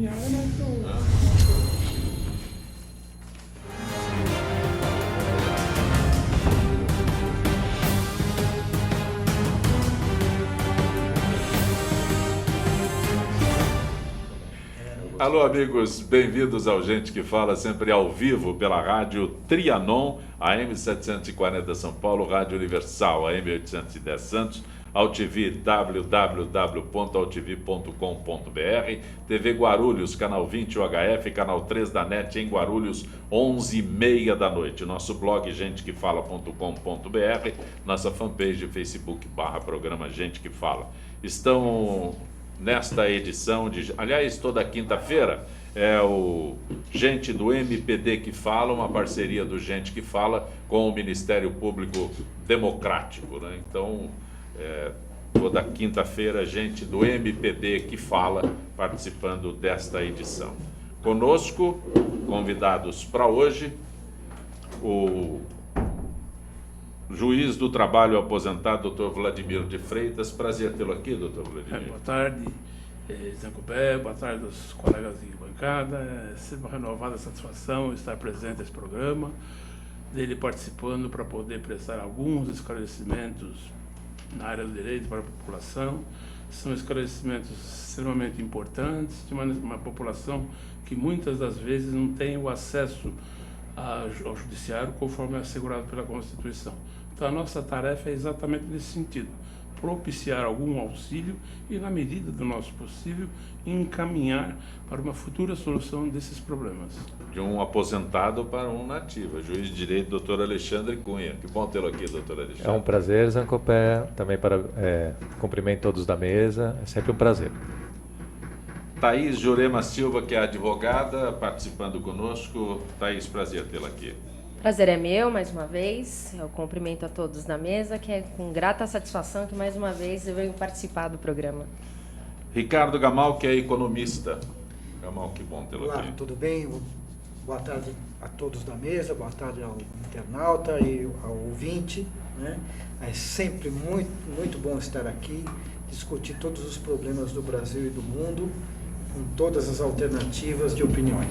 caminhada, mas estou... Alô, amigos, bem-vindos ao Gente que Fala, sempre ao vivo pela rádio Trianon, AM 740 São Paulo, Rádio Universal, AM 810 Santos, AltV, www.altv.com.br, TV Guarulhos, canal 20 UHF, canal 3 da NET em Guarulhos, 11h30 da noite. Nosso blog gentequefala.com.br, nossa fanpage Facebook/programa Gente que Fala. Estão nesta edição de... Aliás, toda quinta-feira é o Gente do MPD que Fala, uma parceria do Gente que Fala com o Ministério Público Democrático, né? Então, toda quinta-feira, gente do MPD que Fala participando desta edição. Conosco, convidados para hoje, o juiz do trabalho aposentado, Dr. Vladimir de Freitas. Prazer tê-lo aqui, Dr. Vladimir. Boa tarde, Zancopé, boa tarde aos colegas de bancada. É sempre uma renovada satisfação estar presente nesse programa, dele participando para poder prestar alguns esclarecimentos na área do direito para a população. São esclarecimentos extremamente importantes de uma população que muitas das vezes não tem o acesso ao judiciário conforme é assegurado pela Constituição. Então a nossa tarefa é exatamente nesse sentido, propiciar algum auxílio e, na medida do nosso possível, encaminhar para uma futura solução desses problemas. De um aposentado para um nativo, juiz de direito, doutor Alexandre Cunha. Que bom tê-lo aqui, doutor Alexandre. É um prazer, Zancopé, também cumprimento todos da mesa, é sempre um prazer. Thaís Jurema Silva, que é advogada, participando conosco. Thaís, prazer tê-la aqui. Prazer é meu, mais uma vez. Eu cumprimento a todos da mesa, que é com grata satisfação que mais uma vez eu venho participar do programa. Ricardo Gamal, que é economista. Gamal, que bom tê-lo aqui. Olá, tudo bem? Boa tarde a todos da mesa, boa tarde ao internauta e ao ouvinte, né? É sempre muito bom estar aqui, discutir todos os problemas do Brasil e do mundo, com todas as alternativas de opiniões.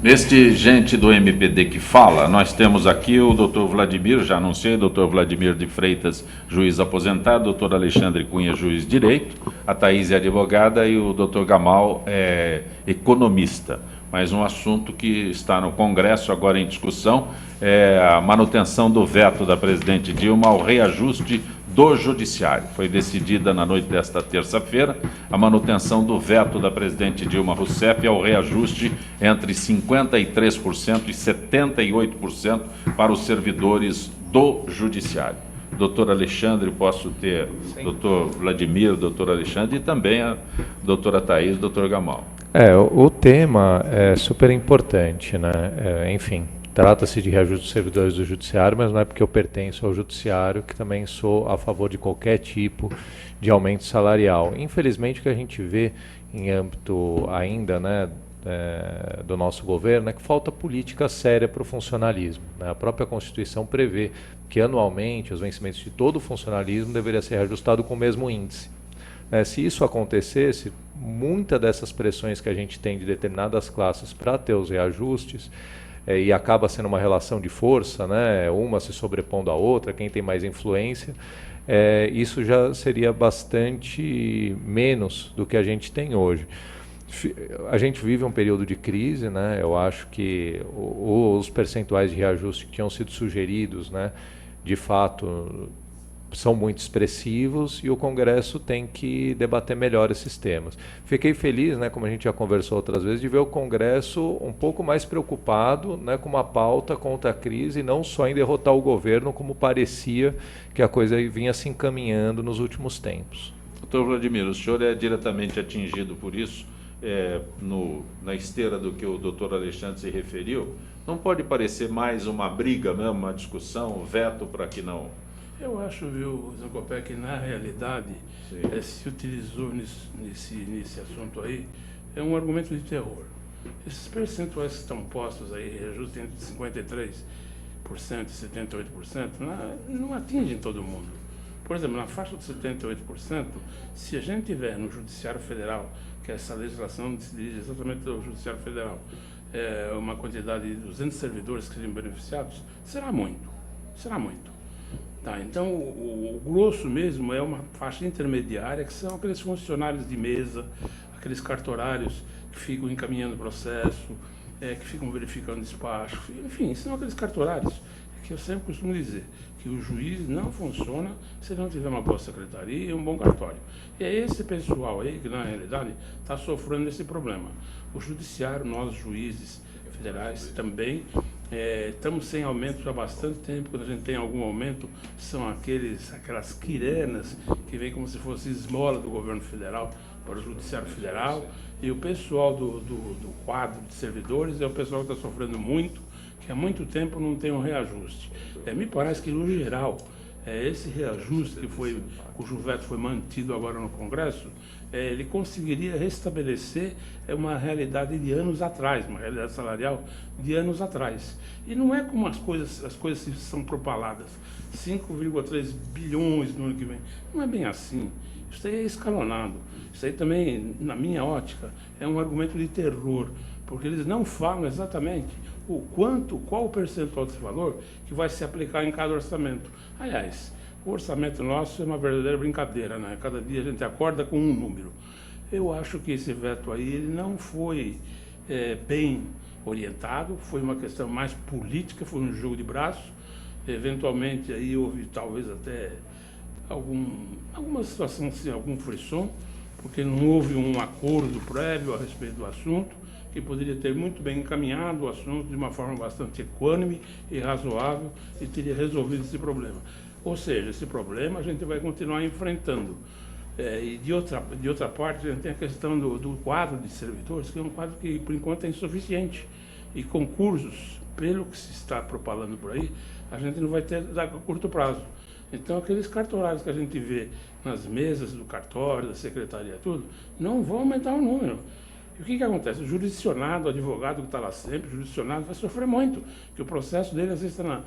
Neste Gente do MPD que Fala, nós temos aqui o doutor Vladimir, já anunciei, doutor Vladimir de Freitas, juiz aposentado, doutor Alexandre Cunha, juiz de direito, a Thaís é advogada e o doutor Gamal é economista. Mas um assunto que está no Congresso agora em discussão é a manutenção do veto da presidente Dilma ao reajuste do Judiciário. Foi decidida na noite desta terça-feira a manutenção do veto da presidente Dilma Rousseff ao reajuste entre 53% e 78% para os servidores do Judiciário. Doutor Alexandre, posso ter doutor Vladimir, doutor Alexandre e também a doutora Thaís, doutor Gamal. O tema é super importante, né? Enfim, trata-se de reajuste dos servidores do Judiciário, mas não é porque eu pertenço ao Judiciário que também sou a favor de qualquer tipo de aumento salarial. Infelizmente, o que a gente vê em âmbito ainda, né, do nosso governo é que falta política séria para o funcionalismo, né? A própria Constituição prevê que anualmente os vencimentos de todo o funcionalismo deveria ser reajustado com o mesmo índice. Se isso acontecesse, muitas dessas pressões que a gente tem de determinadas classes para ter os reajustes, e acaba sendo uma relação de força, né? Uma se sobrepondo à outra, quem tem mais influência, isso já seria bastante menos do que a gente tem hoje. A gente vive um período de crise, né? Eu acho que os percentuais de reajuste que tinham sido sugeridos, né, de fato são muito expressivos e o Congresso tem que debater melhor esses temas. Fiquei feliz, né, como a gente já conversou outras vezes, de ver o Congresso um pouco mais preocupado, né, com uma pauta contra a crise e não só em derrotar o governo, como parecia que a coisa vinha se encaminhando nos últimos tempos. Doutor Vladimir, o senhor é diretamente atingido por isso, na esteira do que o doutor Alexandre se referiu. Não pode parecer mais uma briga mesmo, uma discussão, um veto para que não... Eu acho, viu, Zancopé, que na realidade se utilizou nesse assunto aí um argumento de terror. Esses percentuais que estão postos aí, reajuste entre 53% e 78%, não atingem todo mundo. Por exemplo, na faixa de 78%, se a gente tiver no Judiciário Federal que essa legislação se dirige exatamente ao Judiciário Federal, uma quantidade de 200 servidores que seriam beneficiados, será muito. Tá, então, o grosso mesmo é uma faixa intermediária, que são aqueles funcionários de mesa, aqueles cartorários que ficam encaminhando o processo, que ficam verificando despacho, enfim, são aqueles cartorários que eu sempre costumo dizer que o juiz não funciona se não tiver uma boa secretaria e um bom cartório. E é esse pessoal aí que, na realidade, está sofrendo esse problema. O judiciário, nós juízes federais também, estamos sem aumento há bastante tempo. Quando a gente tem algum aumento, são aquelas quirenas que vêm como se fosse esmola do governo federal para o Judiciário Federal. E o pessoal do quadro de servidores é o pessoal que está sofrendo muito, que há muito tempo não tem um reajuste. Me parece que, no geral, esse reajuste cujo veto foi mantido agora no Congresso, ele conseguiria restabelecer uma realidade de anos atrás, uma realidade salarial de anos atrás. E não é como as coisas são propaladas, 5,3 bilhões no ano que vem. Não é bem assim. Isso aí é escalonado. Isso aí também, na minha ótica, é um argumento de terror, porque eles não falam exatamente qual o percentual desse valor que vai se aplicar em cada orçamento. Aliás, o orçamento nosso é uma verdadeira brincadeira, né? Cada dia a gente acorda com um número. Eu acho que esse veto aí ele não foi bem orientado, foi uma questão mais política, foi um jogo de braço. Eventualmente aí houve talvez até alguma situação, assim, algum frisson, porque não houve um acordo prévio a respeito do assunto, que poderia ter muito bem encaminhado o assunto de uma forma bastante equânime e razoável e teria resolvido esse problema. Ou seja, esse problema a gente vai continuar enfrentando. E de outra parte, a gente tem a questão do quadro de servidores, que é um quadro que, por enquanto, é insuficiente. E concursos, pelo que se está propalando por aí, a gente não vai ter a curto prazo. Então, aqueles cartorários que a gente vê nas mesas do cartório, da secretaria, tudo, não vão aumentar o número. E o que acontece? O jurisdicionado, o advogado que está lá sempre, o jurisdicionado vai sofrer muito, porque o processo dele às vezes está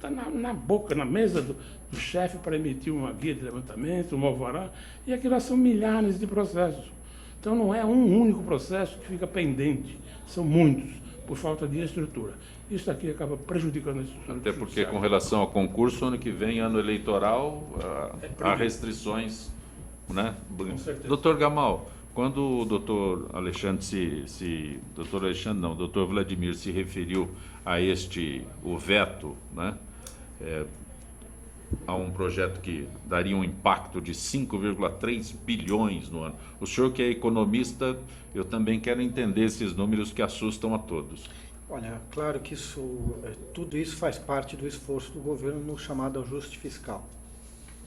na boca, na mesa do chefe para emitir uma guia de levantamento, um alvará, e aquilo lá são milhares de processos. Então não é um único processo que fica pendente, são muitos, por falta de estrutura. Isso aqui acaba prejudicando a estrutura. Até porque, com relação ao concurso, ano que vem, ano eleitoral, há restrições, né? Com certeza. Doutor Gamal, quando o doutor doutor Vladimir se referiu a o veto, né, a um projeto que daria um impacto de 5,3 bilhões no ano. O senhor que é economista, eu também quero entender esses números que assustam a todos. Olha, claro que tudo isso faz parte do esforço do governo no chamado ajuste fiscal.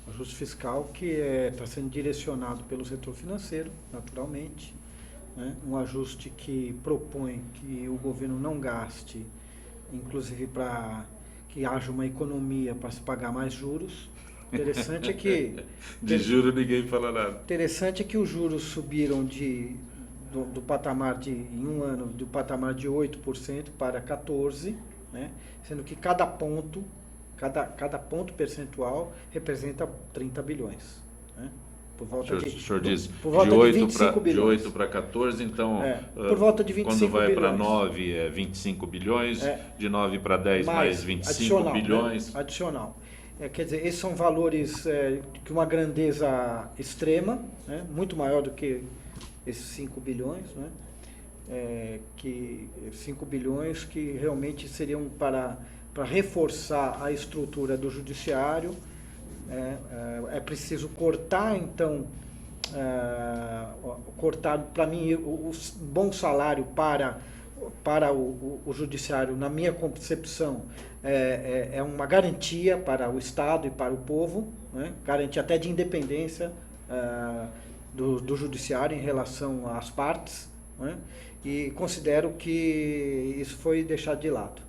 Ajuste fiscal que está sendo direcionado pelo setor financeiro, naturalmente, né? Um ajuste que propõe que o governo não gaste, inclusive para que haja uma economia para se pagar mais juros. Interessante é que... De juros ninguém fala nada. Interessante é que os juros subiram do patamar em um ano, do patamar de 8% para 14%, né? Sendo que cada ponto percentual representa 30 bilhões. Né? Por volta o senhor diz de 8 para 14, então, por volta de 25 quando vai bilhões. para 9 é 25 bilhões, de 9 para 10 mais 25 bilhões. Né? Adicional. Quer dizer, esses são valores de uma grandeza extrema, né? Muito maior do que esses 5 bilhões, né? 5 bilhões que realmente seriam para reforçar a estrutura do judiciário. É preciso cortar, então, para mim, o bom salário para o judiciário, na minha concepção, é uma garantia para o Estado e para o povo, né? Garantia até de independência do judiciário em relação às partes, né? E considero que isso foi deixado de lado.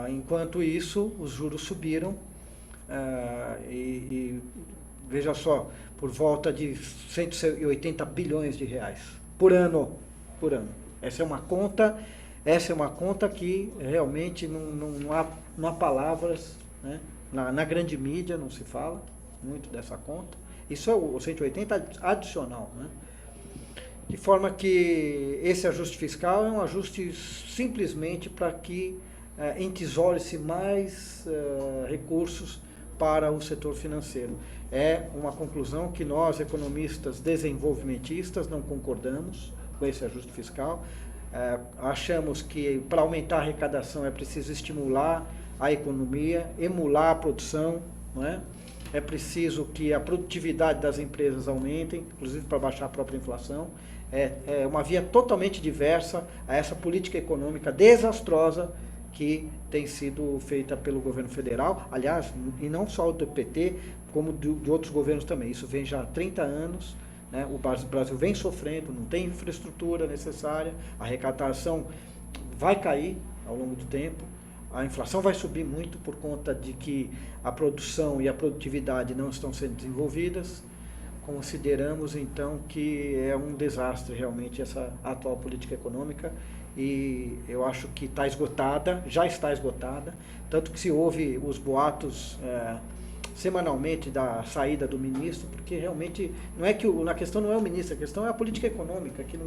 Enquanto isso, os juros subiram e veja só, por volta de 180 bilhões de reais por ano. Essa é uma conta que realmente não há palavras, né? Na grande mídia não se fala muito dessa conta. Isso é o 180 adicional, né? de forma que esse ajuste fiscal é um ajuste simplesmente para que entesoure-se mais recursos para o setor financeiro. É uma conclusão que nós, economistas desenvolvimentistas, não concordamos com esse ajuste fiscal. Achamos que para aumentar a arrecadação é preciso estimular a economia, emular a produção, não é? É preciso que a produtividade das empresas aumente, inclusive para baixar a própria inflação. É uma via totalmente diversa a essa política econômica desastrosa que tem sido feita pelo governo federal, aliás, e não só do PT, como de outros governos também. Isso vem já há 30 anos, né? O Brasil vem sofrendo, não tem infraestrutura necessária, a arrecadação vai cair ao longo do tempo, a inflação vai subir muito por conta de que a produção e a produtividade não estão sendo desenvolvidas. Consideramos, então, que é um desastre realmente essa atual política econômica e eu acho que está esgotada, já está esgotada, tanto que se ouve os boatos semanalmente da saída do ministro, porque realmente não é que a questão não é o ministro, a questão é a política econômica, que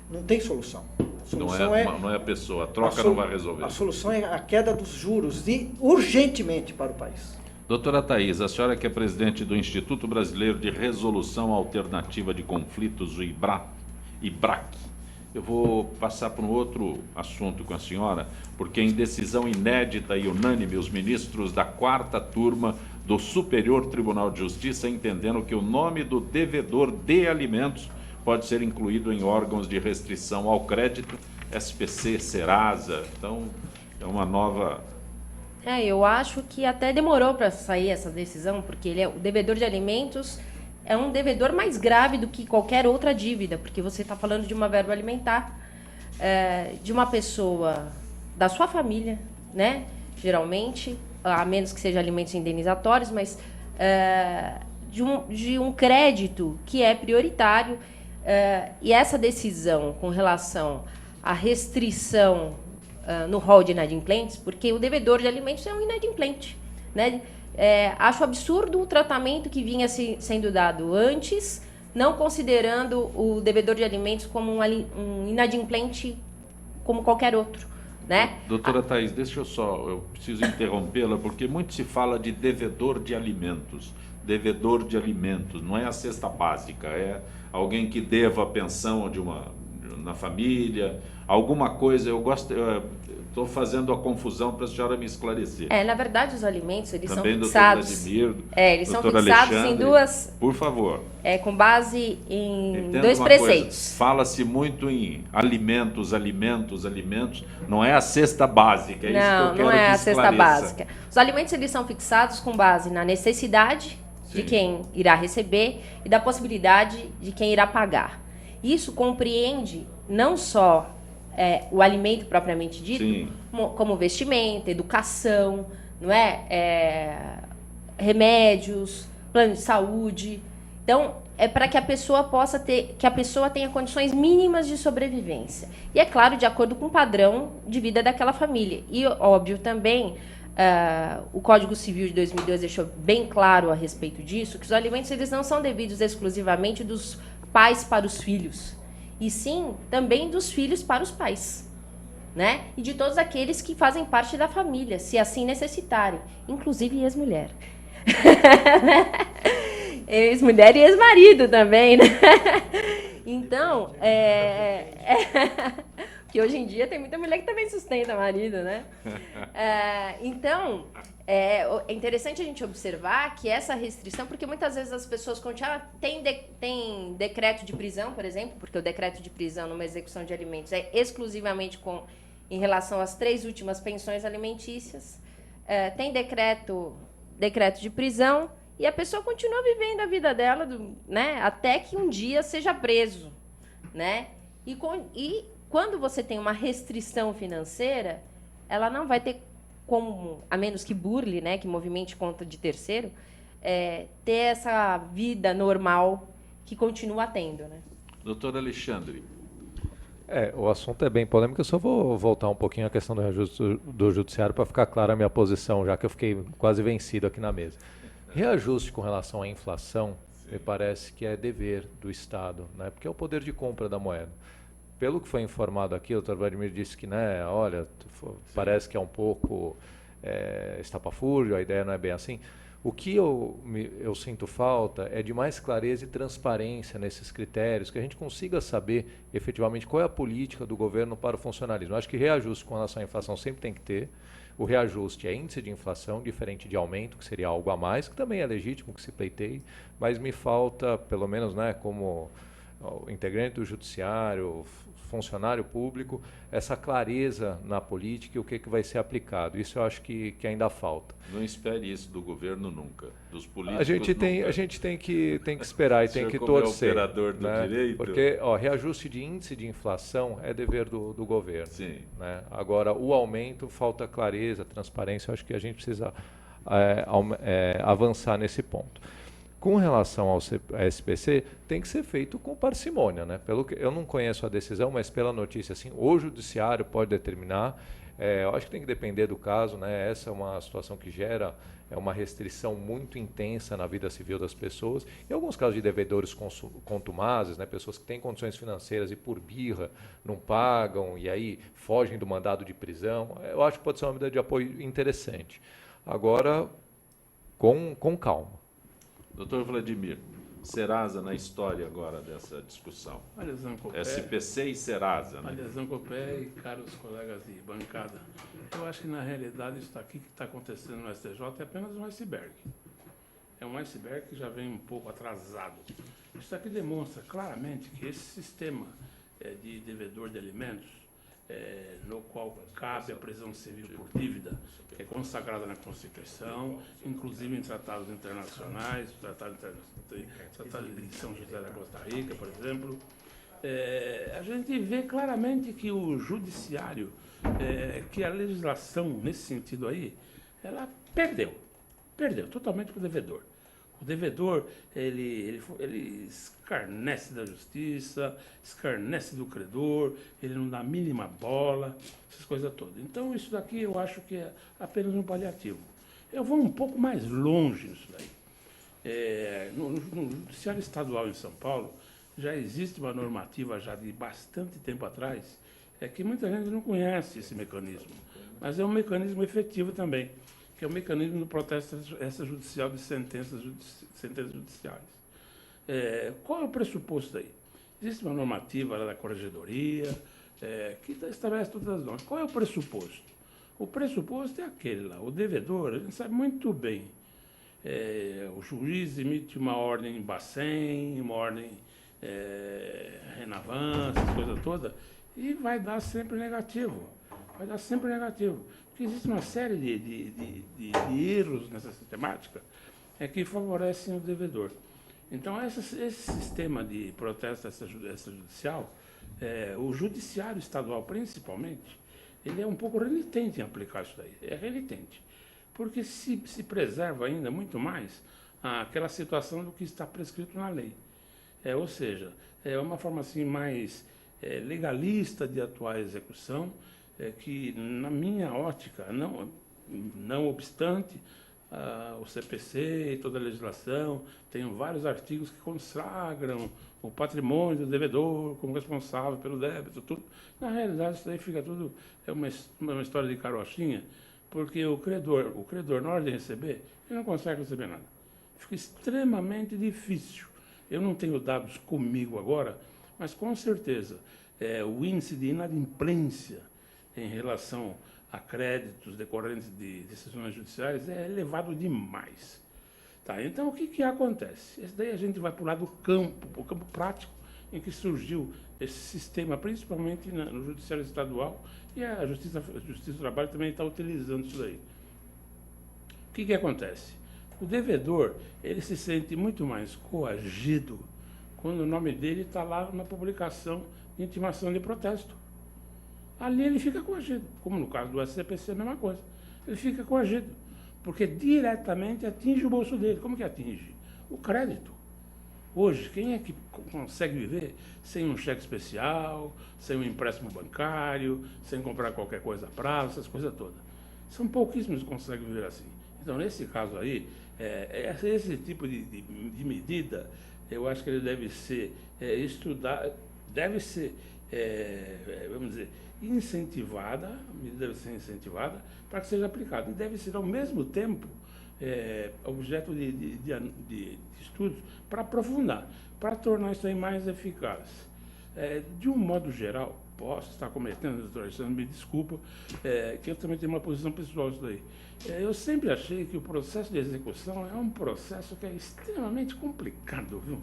não tem solução. A solução não é a pessoa, a troca não vai resolver. A solução é a queda dos juros e urgentemente para o país. Doutora Thaís, a senhora que é presidente do Instituto Brasileiro de Resolução Alternativa de Conflitos, o IBRAC. Eu vou passar para um outro assunto com a senhora, porque em decisão inédita e unânime, os ministros da 4ª turma do Superior Tribunal de Justiça entenderam que o nome do devedor de alimentos pode ser incluído em órgãos de restrição ao crédito, SPC, Serasa. Então, é uma nova... Eu acho que até demorou para sair essa decisão, porque o devedor de alimentos é um devedor mais grave do que qualquer outra dívida, porque você está falando de uma verba alimentar, de uma pessoa da sua família, né? Geralmente, a menos que seja alimentos indenizatórios, mas de um crédito que é prioritário. E essa decisão com relação à restrição no rol de inadimplentes, porque o devedor de alimentos é um inadimplente, né? Acho absurdo o tratamento que vinha sendo dado antes, não considerando o devedor de alimentos como um inadimplente como qualquer outro, né? Doutora Thaís, eu preciso interrompê-la, porque muito se fala de devedor de alimentos. Devedor de alimentos, não é a cesta básica, é alguém que deva a pensão na família, alguma coisa. Estou fazendo a confusão para a senhora me esclarecer. Na verdade, os alimentos, eles também, são fixados. Vladimir, eles são fixados em duas. Por favor. Com base em Entenda dois preceitos. Fala-se muito em alimentos. Não é a cesta básica. É isso que eu quero não é que a cesta básica. Os alimentos, eles são fixados com base na necessidade de quem irá receber e da possibilidade de quem irá pagar. Isso compreende não só o alimento propriamente dito, como vestimenta, educação, não remédios, plano de saúde. Então, é para que a pessoa tenha condições mínimas de sobrevivência. E, é claro, de acordo com o padrão de vida daquela família. E, óbvio, também, o Código Civil de 2002 deixou bem claro a respeito disso, que os alimentos eles não são devidos exclusivamente dos pais para os filhos, e sim também dos filhos para os pais, né? E de todos aqueles que fazem parte da família, se assim necessitarem, inclusive ex-mulher. Ex-mulher e ex-marido também, né? Então, que hoje em dia tem muita mulher que também sustenta marido, né? Então, é interessante a gente observar que essa restrição, porque muitas vezes as pessoas continuam, tem decreto de prisão, por exemplo, porque o decreto de prisão numa execução de alimentos é exclusivamente em relação às 3 últimas pensões alimentícias, tem decreto de prisão, e a pessoa continua vivendo a vida dela, né, até que um dia seja preso, né? E quando você tem uma restrição financeira, ela não vai ter como, a menos que burle, né, que movimente conta de terceiro, ter essa vida normal que continua tendo, né? Doutor Alexandre. O assunto é bem polêmico, eu só vou voltar um pouquinho à questão do reajuste do judiciário para ficar clara a minha posição, já que eu fiquei quase vencido aqui na mesa. Reajuste com relação à inflação, me parece que é dever do Estado, né? Porque é o poder de compra da moeda. Pelo que foi informado aqui, o Dr. Vladimir disse que, né, olha, parece que é um pouco estapafúrdio, a ideia não é bem assim. O que eu sinto falta é de mais clareza e transparência nesses critérios, que a gente consiga saber efetivamente qual é a política do governo para o funcionalismo. Eu acho que reajuste com relação à inflação sempre tem que ter. O reajuste é índice de inflação, diferente de aumento, que seria algo a mais, que também é legítimo que se pleiteie, mas me falta, pelo menos, né, como integrante do judiciário, funcionário público, essa clareza na política e o que vai ser aplicado. Isso eu acho que ainda falta. Não espere isso do governo nunca, dos políticos a gente tem que esperar e tem que torcer. O operador do direito. Porque reajuste de índice de inflação é dever do governo. Sim. Né? Agora, o aumento, falta clareza, transparência, eu acho que a gente precisa avançar nesse ponto. Com relação ao SPC, tem que ser feito com parcimônia, né? Pelo que eu não conheço a decisão, mas pela notícia, assim, o judiciário pode determinar. Eu acho que tem que depender do caso, né? Essa é uma situação que gera uma restrição muito intensa na vida civil das pessoas. Em alguns casos de devedores contumazes, né? Pessoas que têm condições financeiras e por birra não pagam e aí fogem do mandado de prisão. Eu acho que pode ser uma medida de apoio interessante. Agora, com calma. Doutor Vladimir, Serasa na história agora dessa discussão. Olha, Zancopé, SPC e Serasa, né? olha, Zancopé e caros colegas de bancada, eu acho que na realidade isso aqui que está acontecendo no STJ é apenas um iceberg. É um iceberg que já vem um pouco atrasado. Isso aqui demonstra claramente que esse sistema de devedor de alimentos, no qual cabe a prisão civil por dívida, que é consagrada na Constituição, inclusive em tratados internacionais, tratado de São José da Costa Rica, por exemplo. A gente vê claramente que o judiciário, que a legislação nesse sentido aí, ela perdeu totalmente para o devedor. O devedor, ele escarnece da justiça, escarnece do credor, ele não dá a mínima bola, essas coisas todas. Então, isso daqui eu acho que é apenas um paliativo. Eu vou um pouco mais longe nisso daí. No Judiciário Estadual em São Paulo, já existe uma normativa já de bastante tempo atrás, que muita gente não conhece esse mecanismo, mas é um mecanismo efetivo também, que é o mecanismo do protesto extrajudicial de sentenças judiciais. Qual é o pressuposto aí? Existe uma normativa lá da Corregedoria que estabelece todas as normas. Qual é o pressuposto? O pressuposto é aquele lá, o devedor, ele sabe muito bem. O juiz emite uma ordem em Bacen, uma ordem Renavan, essas coisas todas, e vai dar sempre negativo. Vai dar sempre negativo. Porque existe uma série de erros nessa sistemática que favorecem o devedor. Então, esse sistema de protesto extrajudicial, o judiciário estadual, principalmente, ele é um pouco renitente em aplicar isso daí. É renitente. Porque se preserva ainda muito mais aquela situação do que está prescrito na lei. Ou seja, é uma forma assim mais legalista de atuar a execução, que, na minha ótica, não obstante o CPC e toda a legislação, tem vários artigos que consagram o patrimônio do devedor como responsável pelo débito, tudo. Na realidade, isso daí fica tudo, uma história de carochinha, porque o credor, na hora de receber, ele não consegue receber nada. Fica extremamente difícil. Eu não tenho dados comigo agora, mas com certeza o índice de inadimplência em relação a créditos decorrentes de decisões judiciais é elevado demais. Tá, então, o que acontece? Esse daí a gente vai para o lado do campo, para o campo prático, em que surgiu esse sistema, principalmente no Judiciário Estadual, e a Justiça do Trabalho também está utilizando isso daí. O que acontece? O devedor, ele se sente muito mais coagido quando o nome dele está lá na publicação de intimação de protesto. Ali ele fica coagido, como no caso do SCPC é a mesma coisa. Ele fica coagido, porque diretamente atinge o bolso dele. Como que atinge? O crédito. Hoje, quem é que consegue viver sem um cheque especial, sem um empréstimo bancário, sem comprar qualquer coisa a prazo, essas coisas todas? São pouquíssimos que conseguem viver assim. Então, nesse caso aí, Esse tipo de medida, eu acho que ele deve ser estudado, deve ser, vamos dizer, incentivada, a medida deve ser incentivada para que seja aplicada. E deve ser, ao mesmo tempo, objeto de estudos para aprofundar, para tornar isso aí mais eficaz. De um modo geral, posso estar cometendo, doutor Alexandre, me desculpa, que eu também tenho uma posição pessoal nisso daí. Eu sempre achei que o processo de execução é um processo que é extremamente complicado, viu?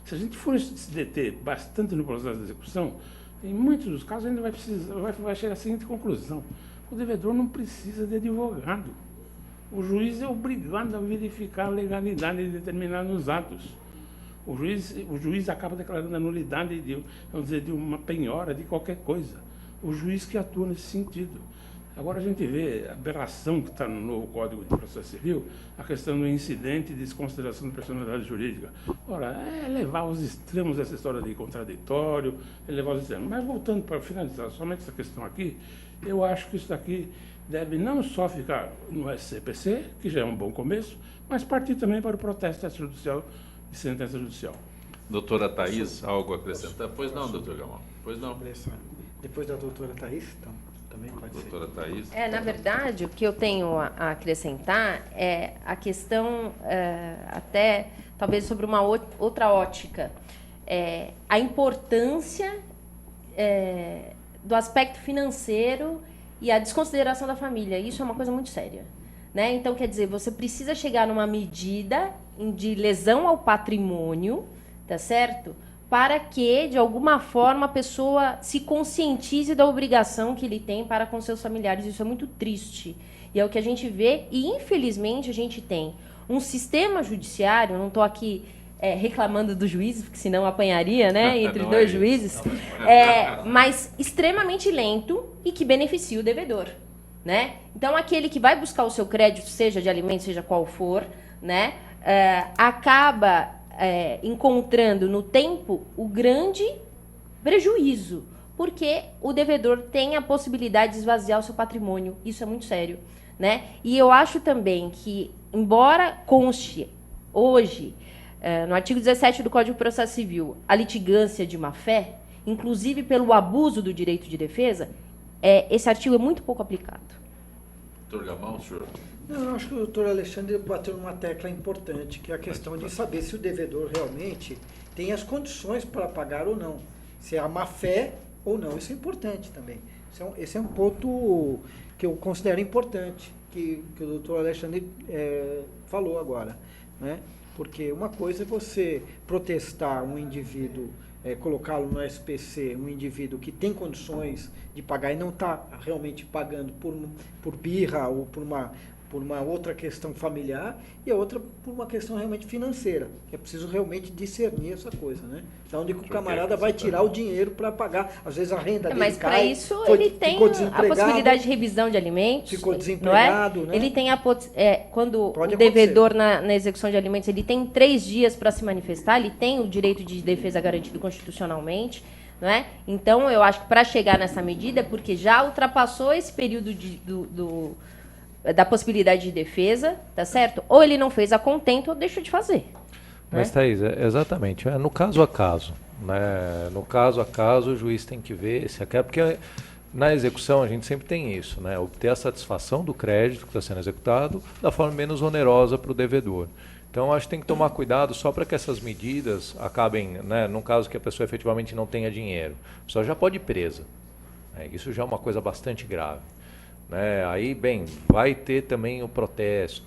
Se a gente for se deter bastante no processo de execução, em muitos dos casos a gente vai chegar à seguinte conclusão: o devedor não precisa de advogado. O juiz é obrigado a verificar a legalidade de determinados atos. O juiz acaba declarando a nulidade vamos dizer, de uma penhora, de qualquer coisa. O juiz que atua nesse sentido. Agora a gente vê a aberração que está no novo Código de Processo Civil, a questão do incidente de desconsideração de personalidade jurídica. Ora, levar aos extremos essa história de contraditório, levar aos extremos. Mas voltando para finalizar somente essa questão aqui, eu acho que isso daqui deve não só ficar no SCPC, que já é um bom começo, mas partir também para o protesto extrajudicial de sentença judicial. Doutora Thaís, algo a acrescentar? Pois não, doutor Gamal. Pois não. Depois da doutora Thaís, então, também pode doutora ser. Thaís. Na verdade, o que eu tenho a acrescentar é a questão, até talvez sobre uma outra ótica, a importância do aspecto financeiro e a desconsideração da família. Isso é uma coisa muito séria, né? Então, quer dizer, você precisa chegar numa medida de lesão ao patrimônio, tá certo? Para que, de alguma forma, a pessoa se conscientize da obrigação que ele tem para com seus familiares. Isso é muito triste. E é o que a gente vê, e infelizmente a gente tem um sistema judiciário, não estou aqui reclamando do juiz, porque senão apanharia, né, entre dois juízes, mas extremamente lento e que beneficia o devedor, né? Então, aquele que vai buscar o seu crédito, seja de alimentos, seja qual for, né, acaba encontrando no tempo o grande prejuízo, porque o devedor tem a possibilidade de esvaziar o seu patrimônio. Isso é muito sério, né? E eu acho também que, embora conste hoje, no artigo 17 do Código de Processo Civil, a litigância de má-fé, inclusive pelo abuso do direito de defesa, esse artigo é muito pouco aplicado. Doutor Gamal, senhor? Não, eu acho que o doutor Alexandre bateu numa tecla importante, que é a questão de saber se o devedor realmente tem as condições para pagar ou não. Se é a má-fé ou não. Isso é importante também. Esse é um ponto que eu considero importante, que o doutor Alexandre falou agora, né? Porque uma coisa é você protestar um indivíduo, colocá-lo no SPC, um indivíduo que tem condições de pagar e não está realmente pagando por birra ou por uma outra questão familiar, e a outra por uma questão realmente financeira. É preciso realmente discernir essa coisa, né? Da onde que o camarada vai tirar o dinheiro para pagar, às vezes a renda dele mas cai. Mas para isso ele tem a possibilidade de revisão de alimentos. Ficou desempregado, não é? Né? Ele tem quando Pode o devedor na execução de alimentos, ele tem 3 dias para se manifestar, ele tem o direito de defesa garantido constitucionalmente. Não é? Então, eu acho que para chegar nessa medida, porque já ultrapassou esse período da possibilidade de defesa, tá certo? Ou ele não fez a contento ou deixou de fazer. Mas, Thaís, exatamente. No caso a caso. Né? No caso a caso, o juiz tem que ver se quer, porque na execução a gente sempre tem isso, né? Obter a satisfação do crédito que está sendo executado da forma menos onerosa para o devedor. Então, acho que tem que tomar cuidado só para que essas medidas acabem, né, num caso que a pessoa efetivamente não tenha dinheiro. A pessoa já pode ir presa. Né? Isso já é uma coisa bastante grave. Né? Aí, bem, vai ter também o protesto.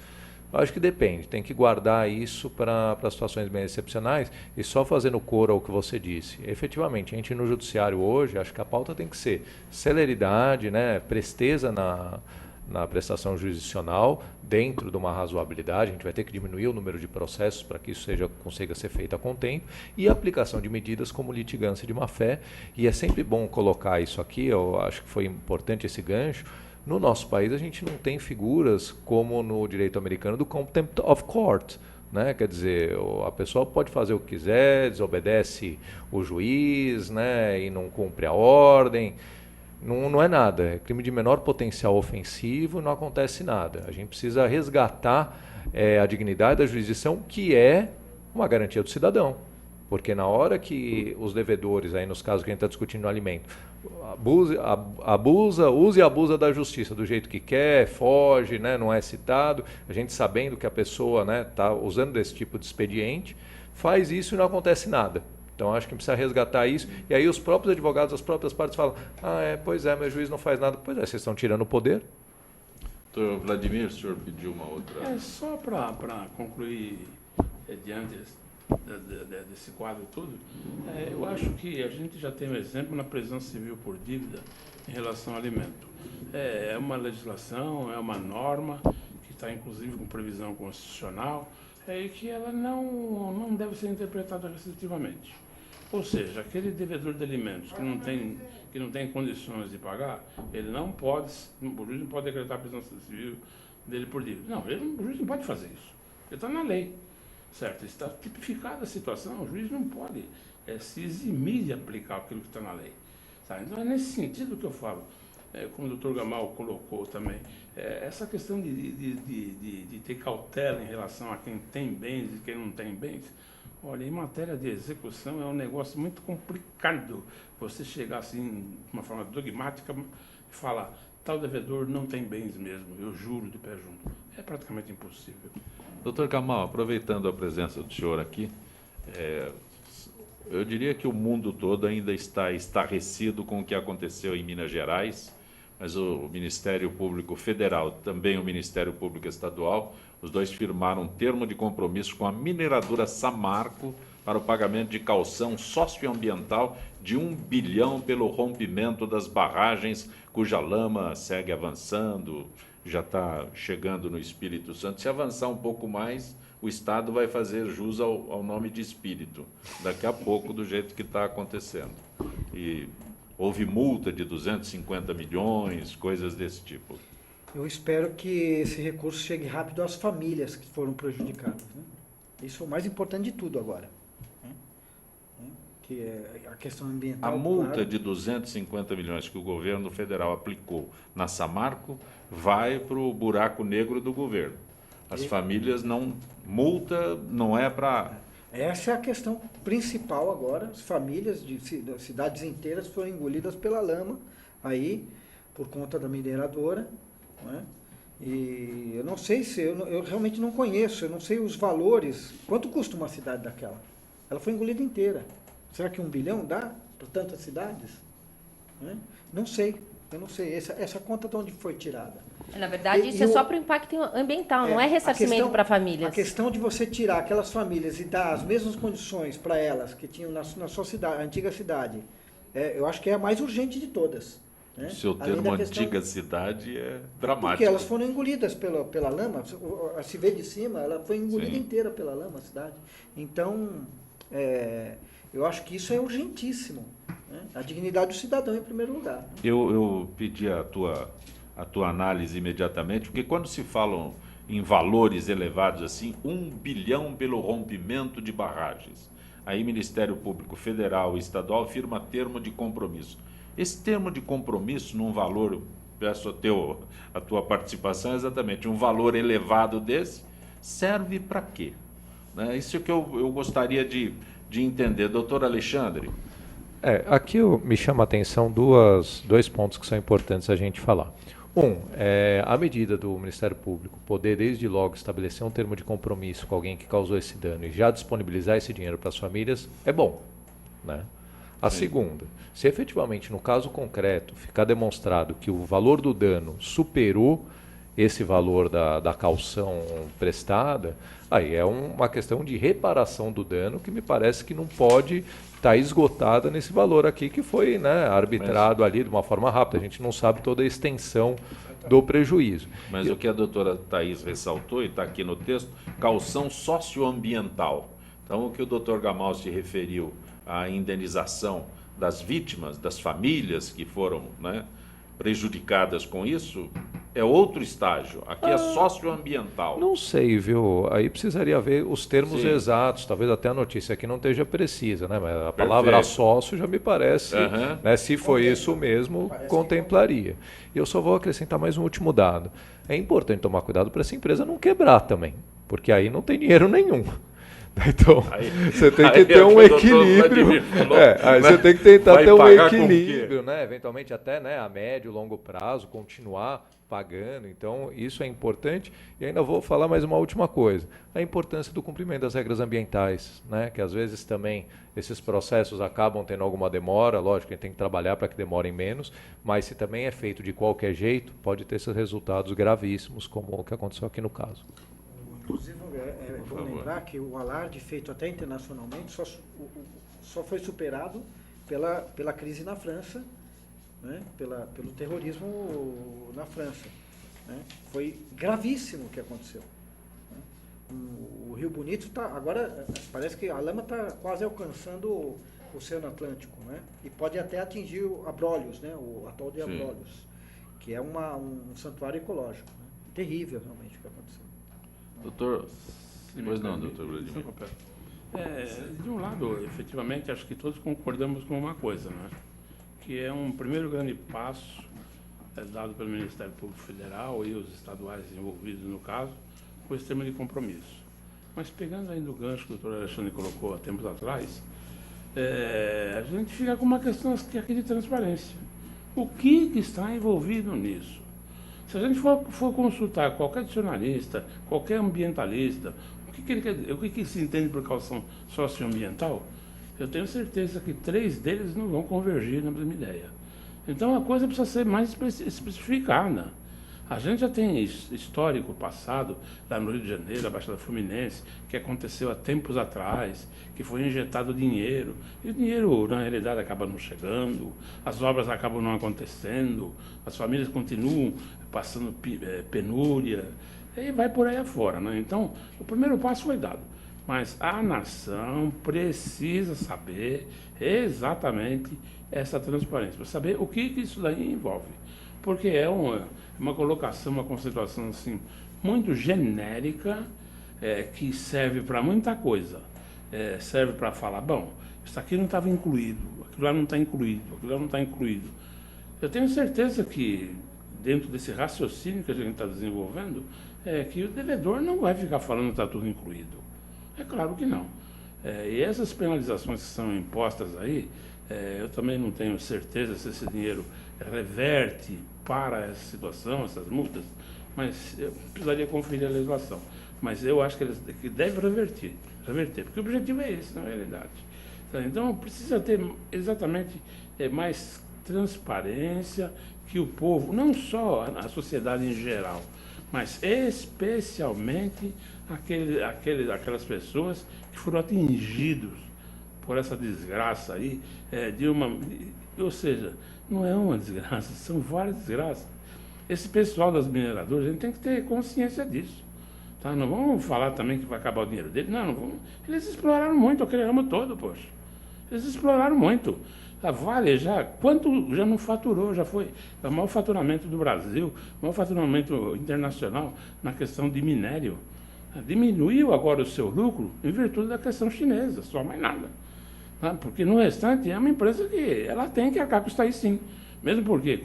Acho que depende, tem que guardar isso para situações bem excepcionais e só fazendo coro ao que você disse. Efetivamente, a gente no judiciário hoje, acho que a pauta tem que ser celeridade, né, presteza na prestação jurisdicional, dentro de uma razoabilidade. A gente vai ter que diminuir o número de processos para que isso consiga ser feito a contento, e a aplicação de medidas como litigância de má-fé. E é sempre bom colocar isso aqui, eu acho que foi importante esse gancho. No nosso país, a gente não tem figuras como no direito americano do contempt of court. Né? Quer dizer, a pessoa pode fazer o que quiser, desobedece o juiz, né? E não cumpre a ordem. não é nada, é crime de menor potencial ofensivo, não acontece nada. A gente precisa resgatar a dignidade da jurisdição, que é uma garantia do cidadão. Porque na hora que os devedores, aí nos casos que a gente está discutindo no alimento, use e abusa da justiça do jeito que quer, foge, né, não é citado, a gente sabendo que a pessoa está usando desse tipo de expediente, faz isso e não acontece nada. Então acho que precisa resgatar isso, e aí os próprios advogados, as próprias partes falam, pois é, meu juiz não faz nada. Pois é, vocês estão tirando o poder. Doutor Vladimir, o senhor pediu uma outra... Só para concluir diante desse quadro todo, eu acho que a gente já tem um exemplo na prisão civil por dívida em relação ao alimento. É uma legislação, é uma norma que está inclusive com previsão constitucional, e que ela não deve ser interpretada restritivamente. Ou seja, aquele devedor de alimentos que não tem condições de pagar, ele não pode, o juiz não pode decretar a prisão civil dele por dívida. Não, o juiz não pode fazer isso. Ele está na lei, certo? Está tipificada a situação, o juiz não pode se eximir de aplicar aquilo que está na lei. Sabe? Então é nesse sentido que eu falo, como o doutor Gamal colocou também, essa questão de ter cautela em relação a quem tem bens e quem não tem bens. Olha, em matéria de execução é um negócio muito complicado você chegar assim, de uma forma dogmática, e falar, tal devedor não tem bens mesmo, eu juro de pé junto. É praticamente impossível. Doutor Gamal, aproveitando a presença do senhor aqui, eu diria que o mundo todo ainda está estarrecido com o que aconteceu em Minas Gerais, mas o Ministério Público Federal, também o Ministério Público Estadual, os dois firmaram um termo de compromisso com a mineradora Samarco para o pagamento de caução socioambiental de 1 bilhão pelo rompimento das barragens cuja lama segue avançando, já está chegando no Espírito Santo. Se avançar um pouco mais, o Estado vai fazer jus ao nome de Espírito, daqui a pouco, do jeito que está acontecendo. E houve multa de 250 milhões, coisas desse tipo. Eu espero que esse recurso chegue rápido às famílias que foram prejudicadas, né? Isso é o mais importante de tudo agora, né? Que é a questão ambiental. A multa claro, de 250 milhões que o governo federal aplicou na Samarco vai para o buraco negro do governo. As famílias não... Multa não é para... Essa é a questão principal agora. As famílias de cidades inteiras foram engolidas pela lama, aí, por conta da mineradora, né? E eu não sei se... Eu realmente não conheço, eu não sei os valores. Quanto custa uma cidade daquela? Ela foi engolida inteira. Será que 1 bilhão dá para tantas cidades? Né? Não sei, eu não sei. Essa conta de onde foi tirada? Na verdade, isso é só para o impacto ambiental, não é ressarcimento para famílias. A questão de você tirar aquelas famílias e dar as mesmas condições para elas que tinham na sua cidade, antiga cidade, eu acho que é a mais urgente de todas. Né? O seu termo antiga cidade é dramático. Porque elas foram engolidas pela lama, se vê de cima, ela foi engolida Sim. inteira pela lama, a cidade. Então, eu acho que isso é urgentíssimo. Né? A dignidade do cidadão em primeiro lugar. Eu pedi a tua análise imediatamente, porque quando se falam em valores elevados assim, 1 bilhão pelo rompimento de barragens, aí Ministério Público Federal e Estadual firma termo de compromisso. Esse termo de compromisso, num valor, peço a tua participação, exatamente, um valor elevado desse, serve para quê? Né? Isso que eu gostaria de entender. Doutor Alexandre. Aqui me chama a atenção dois pontos que são importantes a gente falar. A medida do Ministério Público poder, desde logo, estabelecer um termo de compromisso com alguém que causou esse dano e já disponibilizar esse dinheiro para as famílias, é bom, né? A segunda, se efetivamente, no caso concreto, ficar demonstrado que o valor do dano superou esse valor da caução prestada, aí é uma questão de reparação do dano que me parece que não pode estar esgotada nesse valor aqui que foi, né, arbitrado ali de uma forma rápida. A gente não sabe toda a extensão do prejuízo. Mas o que a doutora Thaís ressaltou, e está aqui no texto, caução socioambiental. Então, o que o doutor Gamal se referiu à indenização das vítimas, das famílias que foram, né, prejudicadas com isso, é outro estágio. Aqui é socioambiental. Não sei, viu? Aí precisaria ver os termos Sim. exatos. Talvez até a notícia aqui não esteja precisa, né? Mas a palavra sócio já me parece, né? Se foi isso mesmo, contemplaria. E eu só vou acrescentar mais um último dado. É importante tomar cuidado para essa empresa não quebrar também, porque aí não tem dinheiro nenhum. Então, você tem que ter um equilíbrio. Aí você tem que tentar ter um equilíbrio, né? Eventualmente até, né, a médio e longo prazo, continuar pagando. Então, isso é importante. E ainda vou falar mais uma última coisa. A importância do cumprimento das regras ambientais, né? Que às vezes também esses processos acabam tendo alguma demora. Lógico, a gente tem que trabalhar para que demorem menos. Mas se também é feito de qualquer jeito, pode ter esses resultados gravíssimos, como o que aconteceu aqui no caso. Inclusive, é bom lembrar que o alarde feito até internacionalmente só foi superado pela crise na França, né? Pelo terrorismo na França. Né? Foi gravíssimo o que aconteceu. Né? O Rio Bonito agora parece que a lama está quase alcançando o Oceano Atlântico, né? E pode até atingir Abrolhos, né? O atol de Abrolhos, que é um santuário ecológico. Né? Terrível realmente o que aconteceu. Doutor, pois não, doutor Vladimir. De um lado, efetivamente, acho que todos concordamos com uma coisa, né? Que é um primeiro grande passo dado pelo Ministério Público Federal e os estaduais envolvidos no caso, com esse tema de compromisso. Mas pegando ainda o gancho que o doutor Alexandre colocou há tempos atrás, a gente fica com uma questão aqui de transparência. O que está envolvido nisso? Se a gente for consultar qualquer dicionarista, qualquer ambientalista, o que se entende por causa socioambiental, eu tenho certeza que 3 deles não vão convergir na mesma ideia. Então a coisa precisa ser mais especificada. A gente já tem histórico passado, lá no Rio de Janeiro, a Baixada Fluminense, que aconteceu há tempos atrás, que foi injetado dinheiro. E o dinheiro, na realidade, acaba não chegando, as obras acabam não acontecendo, as famílias continuam passando penúria, e vai por aí afora, né? Então, o primeiro passo foi dado. Mas a nação precisa saber exatamente essa transparência, para saber o que isso daí envolve. Porque é uma colocação, uma conceituação assim, muito genérica, que serve para muita coisa. Serve para falar, bom, isso aqui não estava incluído, aquilo lá não está incluído, aquilo lá não está incluído. Eu tenho certeza que, dentro desse raciocínio que a gente está desenvolvendo, que o devedor não vai ficar falando que está tudo incluído. É claro que não. E essas penalizações que são impostas aí, eu também não tenho certeza se esse dinheiro reverte para essa situação, essas multas, mas eu precisaria conferir a legislação. Mas eu acho que deve reverter, porque o objetivo é esse, na realidade. Então, precisa ter exatamente mais transparência, que o povo, não só a sociedade em geral, mas especialmente aquelas pessoas que foram atingidos por essa desgraça aí, ou seja, não é uma desgraça, são várias desgraças. Esse pessoal das mineradoras, a gente tem que ter consciência disso. Tá? Não vamos falar também que vai acabar o dinheiro deles, não vamos. Eles exploraram muito aquele ramo todo, poxa. Eles exploraram muito. A Vale quanto já não faturou, já foi o maior faturamento do Brasil, o maior faturamento internacional na questão de minério. Diminuiu agora o seu lucro em virtude da questão chinesa, só mais nada. Tá? Porque no restante é uma empresa que ela tem que arcar com isso aí sim. Mesmo porque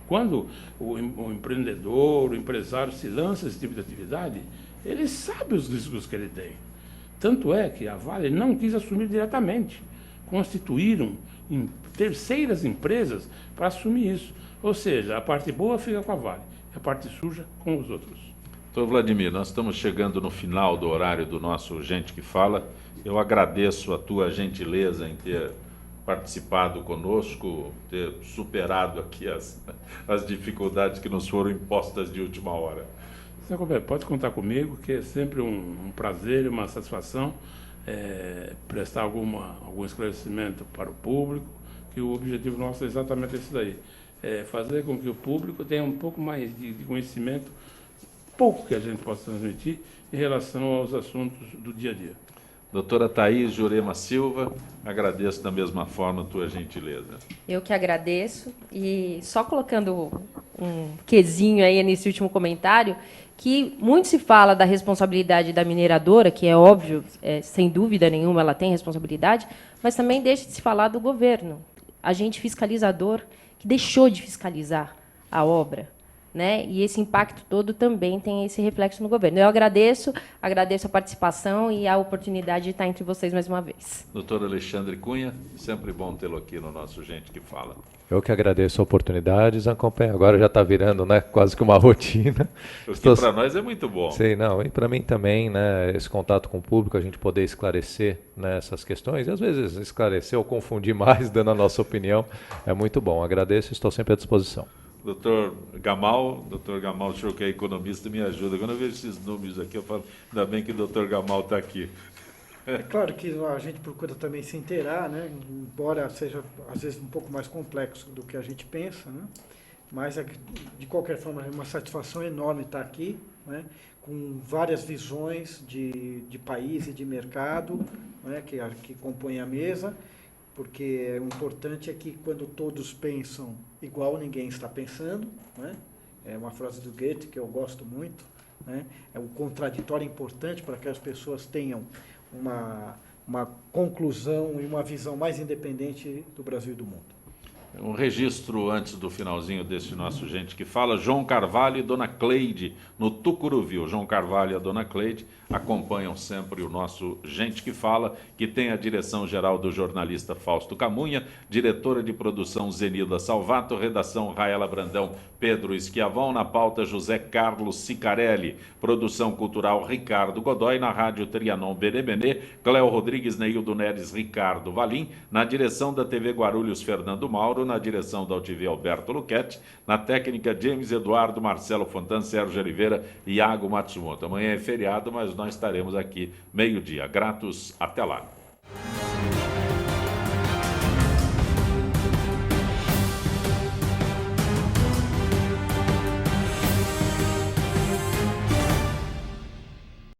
quando o empreendedor, o empresário se lança esse tipo de atividade, ele sabe os riscos que ele tem. Tanto é que a Vale não quis assumir diretamente. Constituíram em terceiras empresas para assumir isso. Ou seja, a parte boa fica com a Vale, a parte suja com os outros. Doutor Vladimir, nós estamos chegando no final do horário do nosso Gente que Fala. Eu agradeço a tua gentileza em ter participado conosco, ter superado aqui as dificuldades que nos foram impostas de última hora. Senhor Roberto, pode contar comigo, que é sempre um prazer e uma satisfação prestar algum esclarecimento para o público, que o objetivo nosso é exatamente esse daí, fazer com que o público tenha um pouco mais de conhecimento, pouco que a gente possa transmitir em relação aos assuntos do dia a dia. Doutora Thaís Jurema Silva, agradeço da mesma forma a tua gentileza. Eu que agradeço, e só colocando quesinho aí nesse último comentário, que muito se fala da responsabilidade da mineradora, que é óbvio, sem dúvida nenhuma ela tem responsabilidade, mas também deixa de se falar do governo, agente fiscalizador que deixou de fiscalizar a obra, né? E esse impacto todo também tem esse reflexo no governo. Eu agradeço a participação e a oportunidade de estar entre vocês mais uma vez. Doutor Alexandre Cunha, sempre bom tê-lo aqui no nosso Gente que Fala. Eu que agradeço a oportunidade, Zancompe. Agora já está virando, né, quase que uma rotina. Para nós é muito bom. Sei, não, e para mim também, né, esse contato com o público, a gente poder esclarecer, né, essas questões, e às vezes esclarecer ou confundir mais, dando a nossa opinião, é muito bom. Agradeço e estou sempre à disposição. Doutor Gamal, o senhor que é economista, me ajuda. Quando eu vejo esses números aqui, eu falo, ainda bem que o doutor Gamal está aqui. É claro que a gente procura também se inteirar, né? Embora seja, às vezes, um pouco mais complexo do que a gente pensa, né? Mas, de qualquer forma, é uma satisfação enorme estar aqui, né? Com várias visões de país e de mercado, né? que compõem a mesa, porque o importante é que quando todos pensam igual, ninguém está pensando, né? É uma frase do Goethe que eu gosto muito, né? É o contraditório importante para que as pessoas tenham uma conclusão e uma visão mais independente do Brasil e do mundo. Um registro antes do finalzinho desse nosso Gente que Fala, João Carvalho e Dona Cleide, no Tucuruvi. João Carvalho e a Dona Cleide acompanham sempre o nosso Gente que Fala, que tem a direção geral do jornalista Fausto Camunha, diretora de produção Zenilda Salvato, redação Raela Brandão, Pedro Esquiavão, na pauta José Carlos Sicarelli, produção cultural Ricardo Godoy, na rádio Trianon Benebenê, Cléo Rodrigues, Neildo Neres, Ricardo Valim, na direção da TV Guarulhos Fernando Mauro, na direção da UTV Alberto Luquete, na técnica James Eduardo, Marcelo Fontan, Sérgio Oliveira e Iago Matsumoto. Amanhã é feriado, mas nós estaremos aqui meio-dia. Gratos, até lá.